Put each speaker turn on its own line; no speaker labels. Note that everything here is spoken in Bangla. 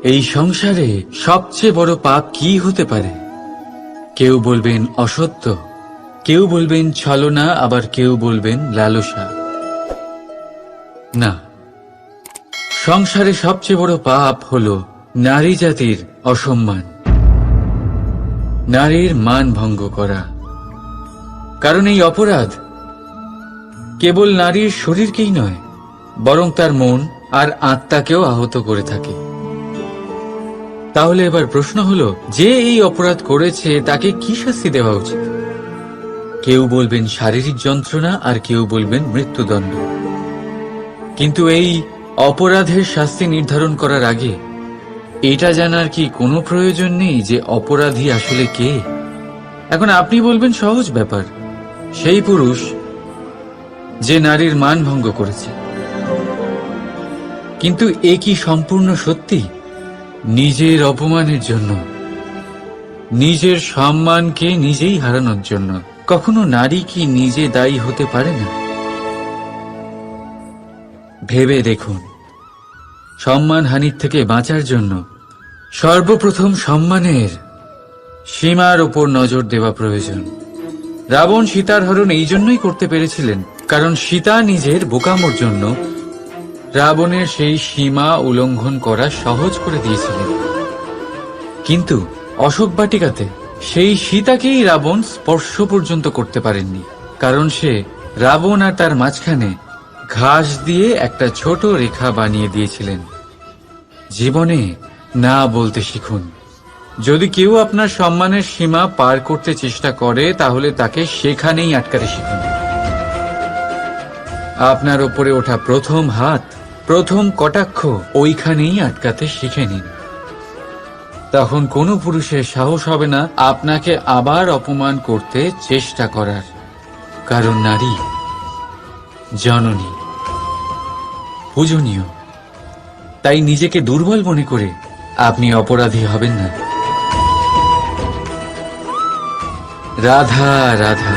এই সংসারে সবচেয়ে বড় পাপ কি হতে পারে? কেউ বলবেন অসত্য, কেউ বলবেন ছলনা, আবার কেউ বলবেন লালসা। না, সংসারে সবচেয়ে বড় পাপ হলো নারী জাতির অসম্মান, নারীর মান ভঙ্গ করা। কারণ এই অপরাধ কেবল নারীর শরীরকেই নয়, বরং তার মন আর আত্মাকেও আহত করে থাকে। তাহলে এবার প্রশ্ন হলো, যে এই অপরাধ করেছে তাকে কি শাস্তি দেওয়া উচিত? কেউ বলবেন শারীরিক যন্ত্রণা, আর কেউ বলবেন মৃত্যুদণ্ড। কিন্তু এই অপরাধের শাস্তি নির্ধারণ করার আগে এটা জানার কি কোনো প্রয়োজন নেই যে অপরাধী আসলে কে? এখন আপনি বলবেন সহজ ব্যাপার, সেই পুরুষ যে নারীর মান ভঙ্গ করেছে। কিন্তু এ কি সম্পূর্ণ সত্যি? নিজের অপমানের জন্য, নিজের সম্মানকে নিজেই হারানোর জন্য কখনো নারী কি নিজে দায়ী হতে পারে না? ভেবে দেখুন, সম্মানহানির থেকে বাঁচার জন্য সর্বপ্রথম সম্মানের সীমার উপর নজর দেওয়া প্রয়োজন। রাবণ সীতার হরণ এই জন্যই করতে পেরেছিলেন কারণ সীতা নিজের বোকামোর জন্য রাবণের সেই সীমা উল্লঙ্ঘন করা সহজ করে দিয়েছিলেন। কিন্তু অশোক বাটিকাতে সেই সীতাকেই রাবণ স্পর্শ পর্যন্ত করতে পারেননি, কারণ সে রাবণ আর তার মাঝখানে ঘাস দিয়ে একটা ছোট রেখা বানিয়ে দিয়েছিলেন। জীবনে না বলতে শিখুন। যদি কেউ আপনার সম্মানের সীমা পার করতে চেষ্টা করে তাহলে তাকে সেখানেই আটকাতে শিখুন। আপনার ওপরে ওঠা প্রথম হাত, প্রথম কটাক্ষ ওইখানেই আটকাতে শিখে নিন। তখন কোনো পুরুষের সাহস হবে না আপনাকে আবার অপমান করতে চেষ্টা করার, কারণ নারী জননী, পূজনীয়। তাই নিজেকে দুর্বল মনে করে আপনি অপরাধী হবেন না। রাধা রাধা।